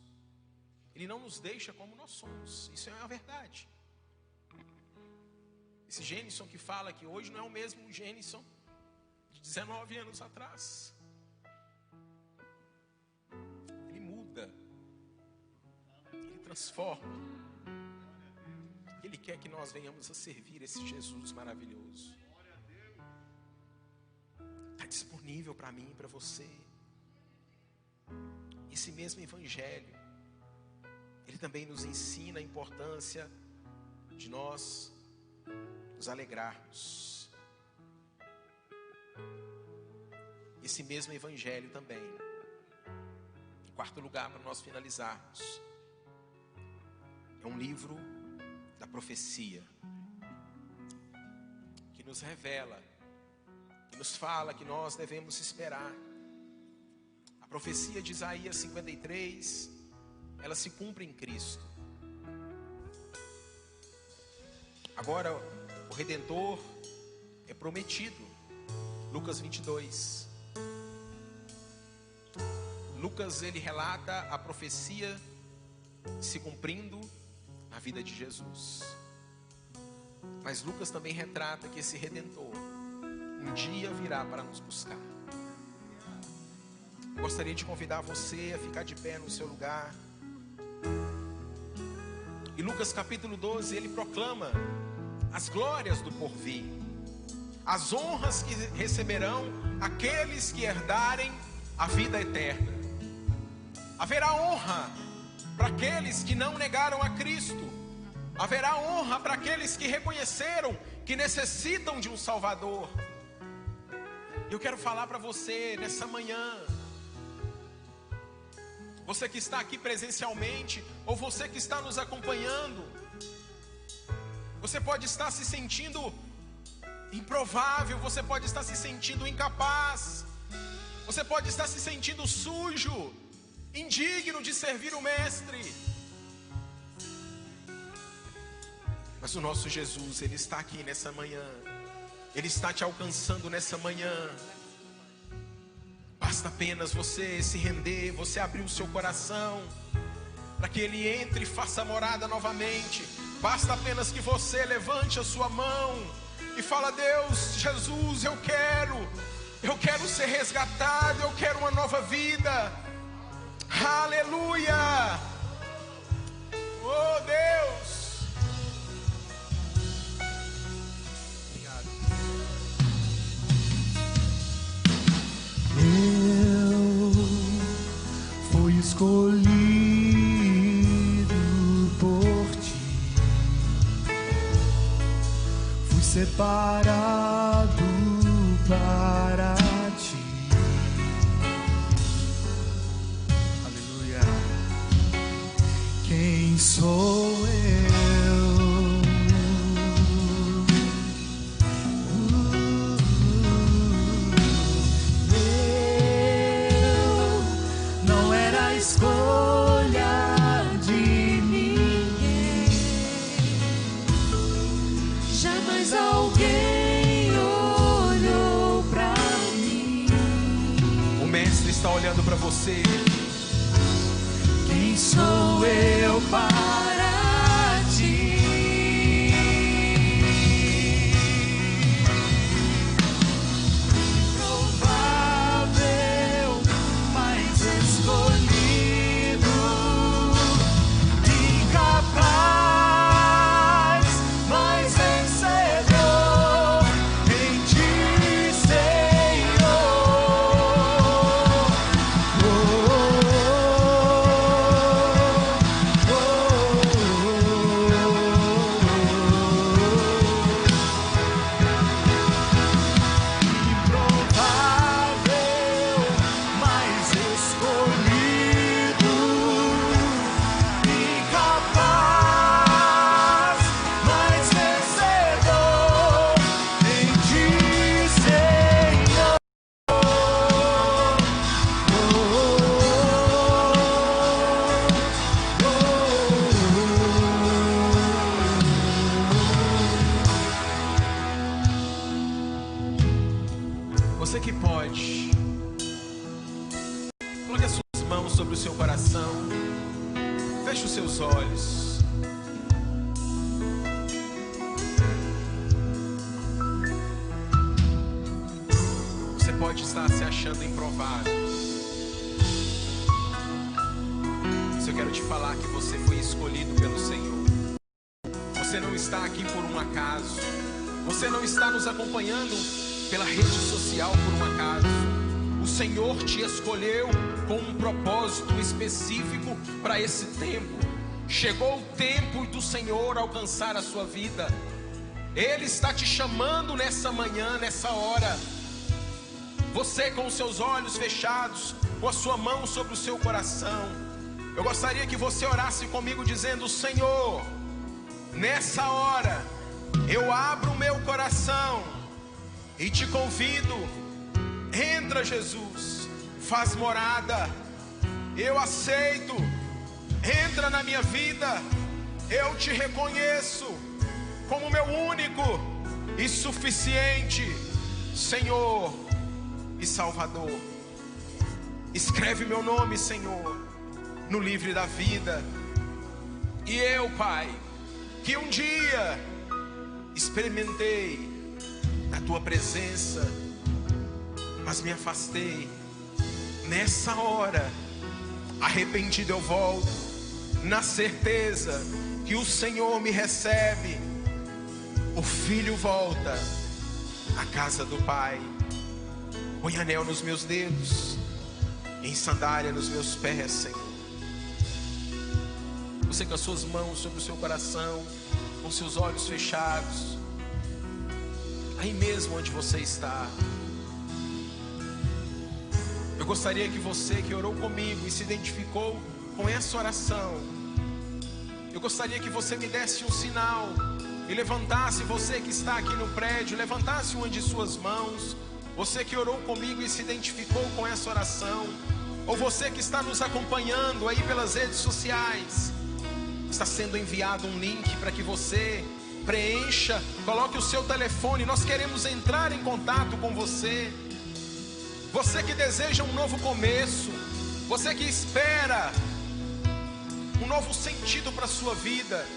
Ele não nos deixa como nós somos. Isso é a verdade. Esse Gênison que fala que hoje não é o mesmo Gênison de 19 anos atrás. Ele muda. Ele transforma. Ele quer que nós venhamos a servir esse Jesus maravilhoso. Está disponível para mim e para você. Esse mesmo evangelho, ele também nos ensina a importância de nós nos alegrarmos. Esse mesmo evangelho também, em quarto lugar, para nós finalizarmos, é um livro da profecia, que nos revela, que nos fala que nós devemos esperar. A profecia de Isaías 53, ela se cumpre em Cristo. Agora, o Redentor é prometido. Lucas 22. Lucas, ele relata a profecia se cumprindo na vida de Jesus. Mas Lucas também retrata que esse Redentor um dia virá para nos buscar. Eu gostaria de convidar você a ficar de pé no seu lugar. E Lucas capítulo 12, ele proclama as glórias do porvir, as honras que receberão aqueles que herdarem a vida eterna. Haverá honra para aqueles que não negaram a Cristo. Haverá honra para aqueles que reconheceram que necessitam de um Salvador. Eu quero falar para você nessa manhã, você que está aqui presencialmente, ou você que está nos acompanhando, você pode estar se sentindo improvável, você pode estar se sentindo incapaz, você pode estar se sentindo sujo, indigno de servir o Mestre. Mas o nosso Jesus, Ele está aqui nessa manhã, Ele está te alcançando nessa manhã. Basta apenas você se render, você abrir o seu coração, para que Ele entre e faça morada novamente. Basta apenas que você levante a sua mão e fala: Deus, Jesus, eu quero ser resgatado, eu quero uma nova vida. Aleluia! Oh Deus! Obrigado. Eu fui escolhido por ti, fui separado para ti. Aleluia. Quem sou eu? Eu não era a escolha de ninguém, jamais alguém olhou pra mim. O Mestre está olhando para você. Quem sou eu para ti? Improvável, mas escolhido, incapaz, mas vencedor em ti, Senhor. Improvável, mas escolhido, incapaz, mas vencedor em ti, Senhor. Você que pode, coloque as suas mãos sobre o seu coração, feche os seus olhos. Você pode estar se achando improvável, mas eu quero te falar que você foi escolhido pelo Senhor. Você não está aqui por um acaso, você não está nos acompanhando pela rede social por um acaso. O Senhor te escolheu com um propósito específico para esse tempo. Chegou o tempo do Senhor alcançar a sua vida. Ele está te chamando nessa manhã, nessa hora. Você com os seus olhos fechados, com a sua mão sobre o seu coração, eu gostaria que você orasse comigo dizendo: Senhor, nessa hora eu abro o meu coração e te convido, entra Jesus, faz morada, eu aceito, entra na minha vida, eu te reconheço como meu único e suficiente Senhor e Salvador. Escreve meu nome, Senhor, no livro da vida. E eu, Pai, que um dia experimentei na tua presença, mas me afastei. Nessa hora, arrependido eu volto, na certeza que o Senhor me recebe. O filho volta à casa do Pai. Põe anel nos meus dedos, em sandália nos meus pés, Senhor. Você com as suas mãos sobre o seu coração, com seus olhos fechados, aí mesmo onde você está, eu Eu gostaria que você que orou comigo e se identificou com essa oração, eu gostaria que você me desse um sinal e levantasse, você que está aqui no prédio, levantasse uma de suas mãos. Você que orou comigo e se identificou com essa oração, ou você que está nos acompanhando aí pelas redes sociais, está sendo enviado um link para que você preencha, coloque o seu telefone. Nós queremos entrar em contato com você. Você que deseja um novo começo, você que espera um novo sentido para a sua vida.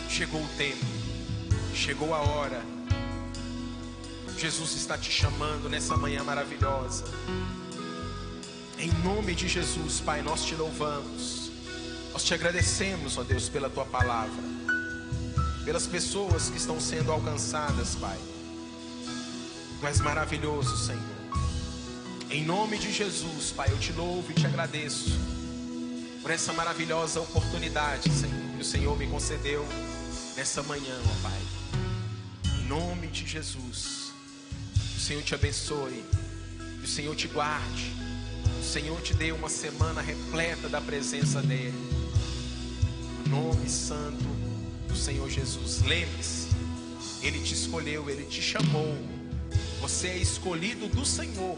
Chegou o tempo, chegou a hora. Jesus está te chamando nessa manhã maravilhosa. Em nome de Jesus, Pai, nós te louvamos. Nós te agradecemos, ó Deus, pela tua palavra, pelas pessoas que estão sendo alcançadas, Pai. Tu és maravilhoso, Senhor. Em nome de Jesus, Pai, eu te louvo e te agradeço por essa maravilhosa oportunidade, Senhor, que o Senhor me concedeu nessa manhã, ó Pai. Em nome de Jesus, o Senhor te abençoe, que o Senhor te guarde, o Senhor te dê uma semana repleta da presença dEle. No nome santo do Senhor Jesus. Lembre-se, Ele te escolheu, Ele te chamou. Você é escolhido do Senhor.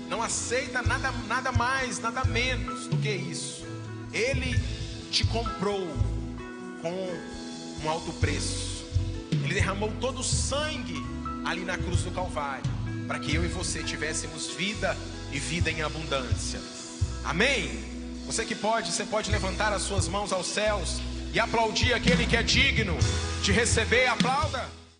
Não aceita nada mais, nada menos do que isso. Ele te comprou com um alto preço. Ele derramou todo o sangue ali na cruz do Calvário, para que eu e você tivéssemos vida e vida em abundância. Amém? Você pode levantar as suas mãos aos céus e aplaudir aquele que é digno de receber. Aplauda.